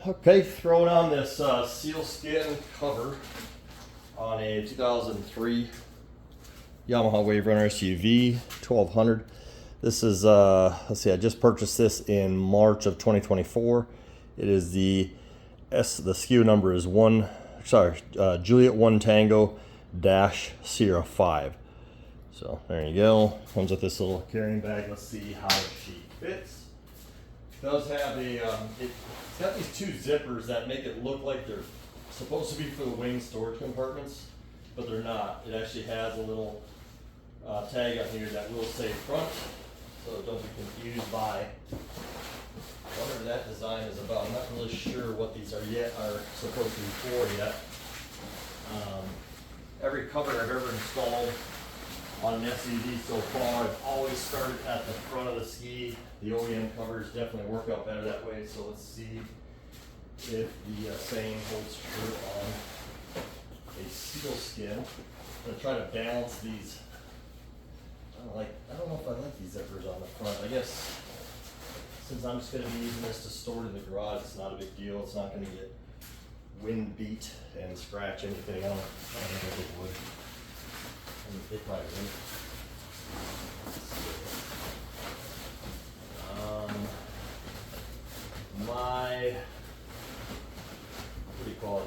Okay, throwing on this Sealskin cover on a 2003 Yamaha Waverunner SUV 1200. This is, let's see, I just purchased this in March of 2024. It is the SKU number is Juliet 1 Tango dash Sierra 5. So there you go. Comes with this little carrying bag. Let's see how she fits. It does have a, it's got these two zippers that make it look like they're supposed to be for the wing storage compartments, but they're not. It actually has a little tag on here that will say front, so don't be confused by whatever that design is about. I'm not really sure what these are supposed to be for yet. Every cover I've ever installed on an SUV so far, I've always started at the front of the ski. The OEM covers definitely work out better that way, so let's see if the same holds true on a Sealskin. I'm going to try to balance these. I don't know if I like these zippers on the front. I guess since I'm just going to be using this to store it in the garage, it's not a big deal. It's not going to get wind beat and scratch anything. I don't think it would. They probably would.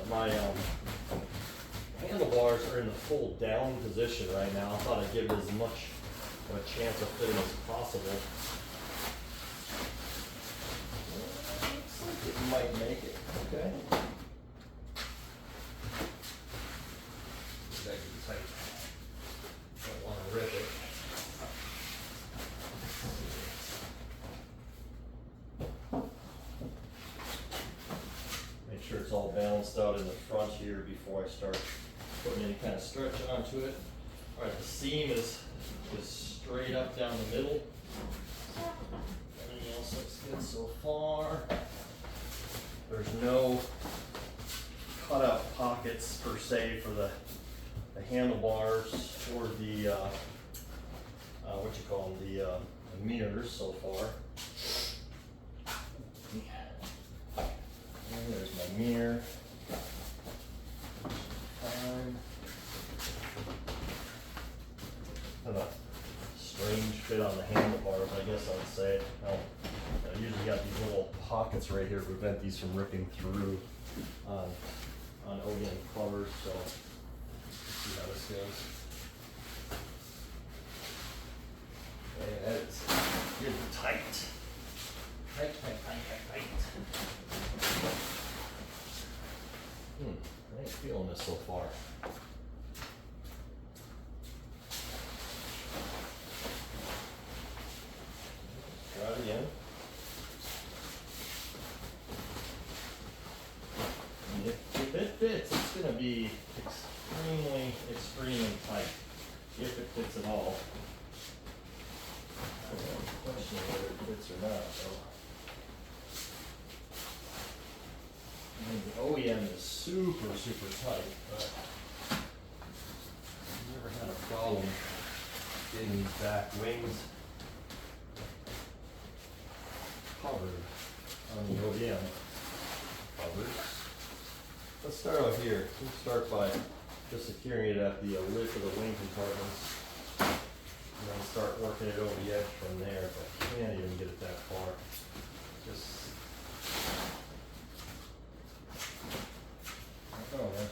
My handlebars are in the full down position right now. I thought I'd give it as much of a chance of fitting as possible. Looks like it might make it. Okay. Exactly tight. Don't want to rip it. Make sure it's all balanced out in the front here before I start putting any kind of stretch onto it. All right, the seam is straight up down the middle. Everything else looks good so far. There's no cutout pockets per se for the handlebars or the the mirrors so far. And there's my mirror. Kind of a strange fit on the handlebars, I guess I would say. I usually got these little pockets right here to prevent these from ripping through on OEM covers. So let's see how this goes. Okay, that is good and tight. Tight. I ain't feeling this so far. Try it again. And if it fits, it's going to be extremely tight. If it fits at all. I don't question whether it fits or not, though. I mean, the OEM is super tight, but I've never had a problem getting these back wings covered on the OEM covers. Let's start out here. We'll start by just securing it at the lip of the wing compartments, and then start working it over the edge from there, but I can't even get it that far. Just oh, man.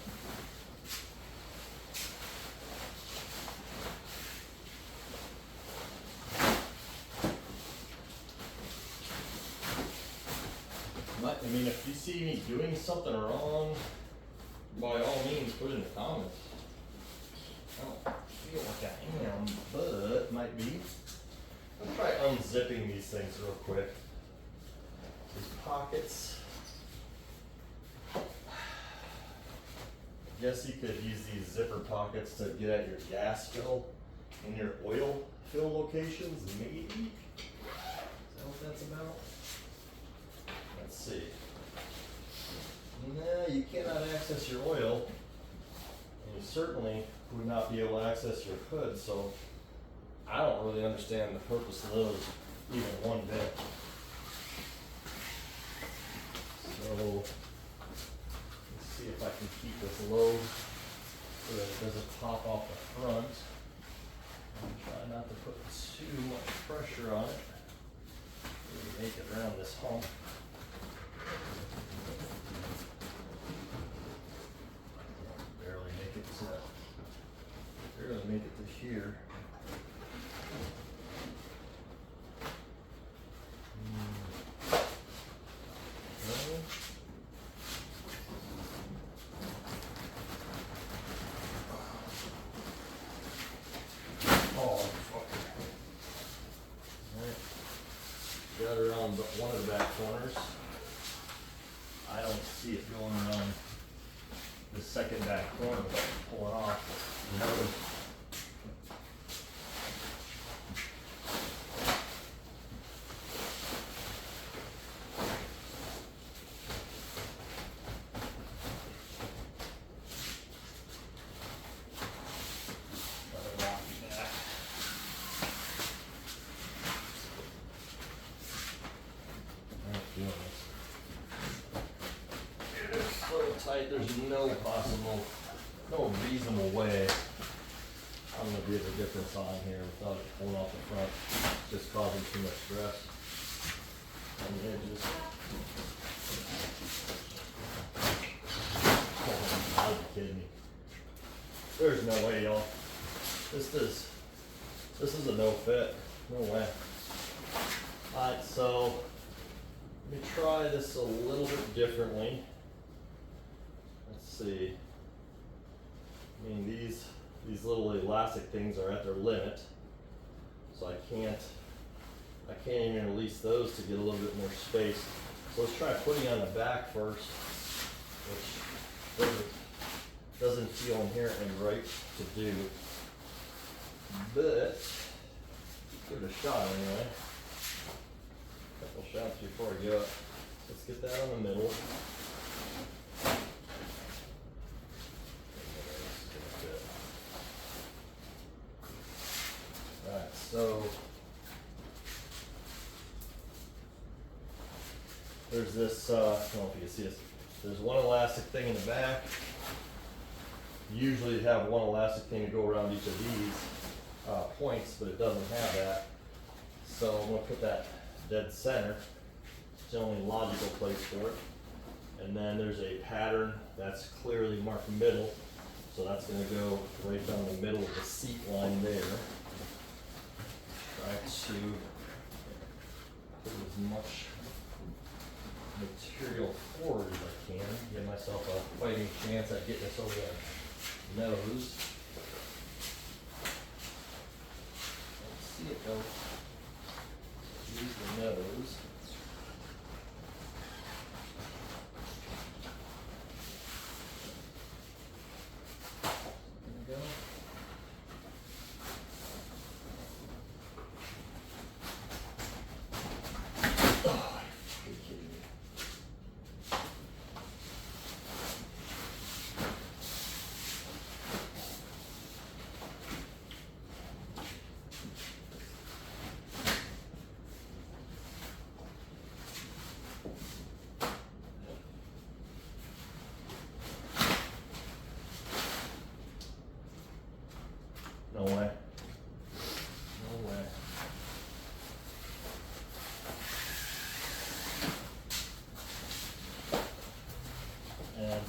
I mean, if you see me doing something wrong, by all means put it in the comments. I don't feel like I am, but might be. I'll try unzipping these things real quick. These pockets. Guess you could use these zipper pockets to get at your gas fill and your oil fill locations, maybe? Is that what that's about? Let's see. No, you cannot access your oil, and you certainly would not be able to access your hood, so I don't really understand the purpose of those even one bit. So let's see if I can keep this low so that it doesn't pop off the front. And try not to put too much pressure on it. Really make it around this hump. Barely make it to here. Got around one of the back corners. I don't see it going around the second back corner without pulling off the nose. Tight, there's no reasonable way I'm going to be able to get this on here without it pulling off the front, just causing too much stress on the edges. Oh, you gotta be kidding me. There's no way, y'all. This is a no fit. No way. Alright, so let me try this a little bit differently. Let's see. I mean, these little elastic things are at their limit, so I can't even release those to get a little bit more space. So let's try putting on the back first, which doesn't feel inherently right to do, but give it a shot anyway. A couple shots before I go. Let's get that on the middle. Alright, so there's this, I don't know if you can see this, there's one elastic thing in the back. Usually you have one elastic thing to go around each of these points, but it doesn't have that. So I'm going to put that dead center. It's the only logical place for it. And then there's a pattern that's clearly marked middle. So that's going to go right down the middle of the seat line there. Try to put as much material forward as I can, give myself a fighting chance at getting this over the nose. Let's see it go. Use the nose. There we go. No way. No way. And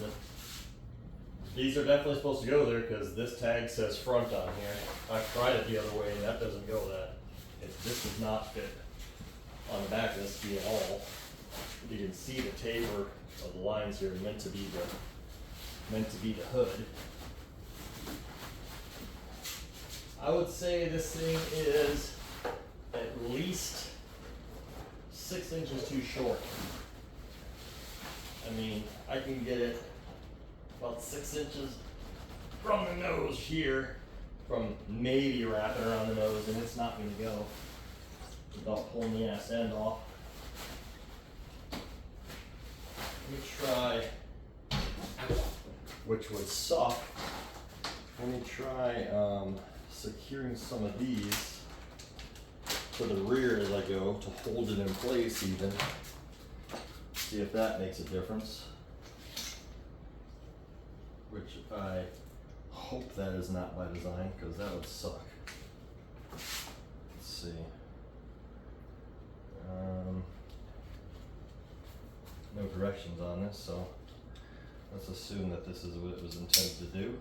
these are definitely supposed to go there because this tag says front on here. I've tried it the other way and that doesn't go that. This does not fit on the back of this ski at all. You can see the taper of the lines here meant to be the hood. I would say this thing is at least 6 inches too short. I mean, I can get it about 6 inches from the nose here, from maybe wrapping around the nose, and it's not going to go without pulling the ass end off. Let me try, which would suck. Let me try securing some of these to the rear as I go to hold it in place even. See if that makes a difference. Which I hope that is not by design, because that would suck. Let's see. No directions on this, so let's assume that this is what it was intended to do.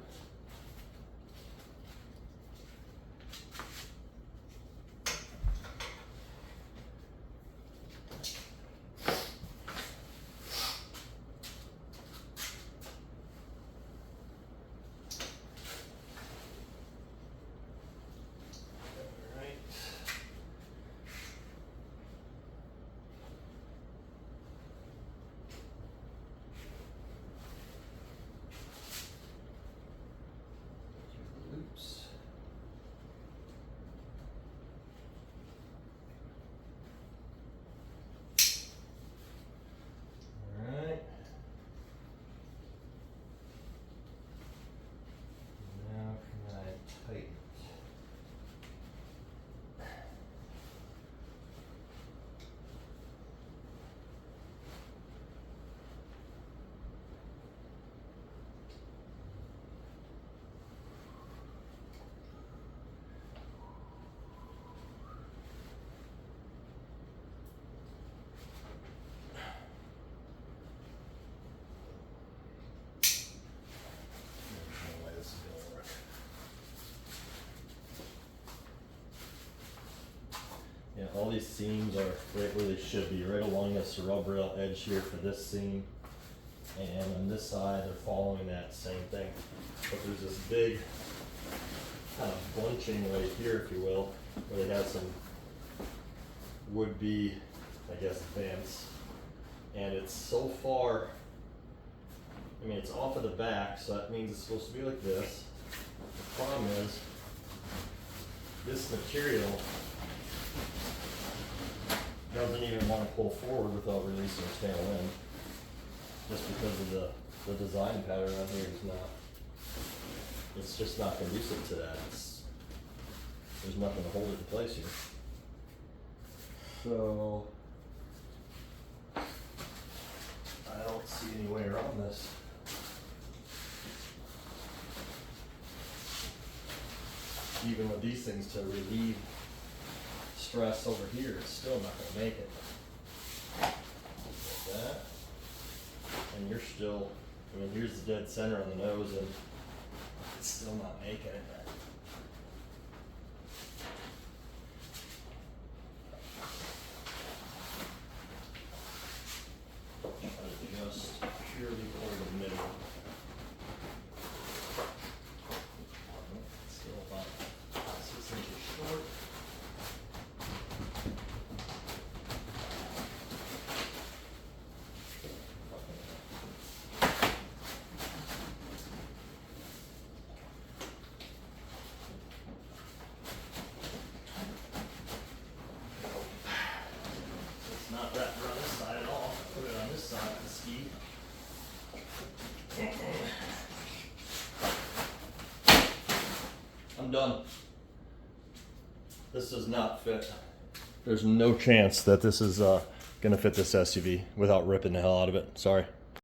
Yeah, all these seams are right where they should be, right along this rub rail edge here for this seam. And on this side, they're following that same thing. But there's this big kind of bunching right here, if you will, where they have some would-be, I guess, vents. And it's so far, I mean, it's off of the back, so that means it's supposed to be like this. The problem is, this material doesn't even want to pull forward without releasing its tail end, just because of the design pattern on here is not, it's just not conducive to that. There's nothing to hold it in place here. So, I don't see any way around this. Even with these things to relieve stress over here, it's still not going to make it. Like that. And you're still, I mean, here's the dead center on the nose, and it's still not making it. Just purely pull the middle. It's still about 6 inches short. It's not wrapped around this side at all. Put it on this side of the ski. I'm done. This does not fit. There's no chance that this is gonna fit this SUV without ripping the hell out of it. Sorry.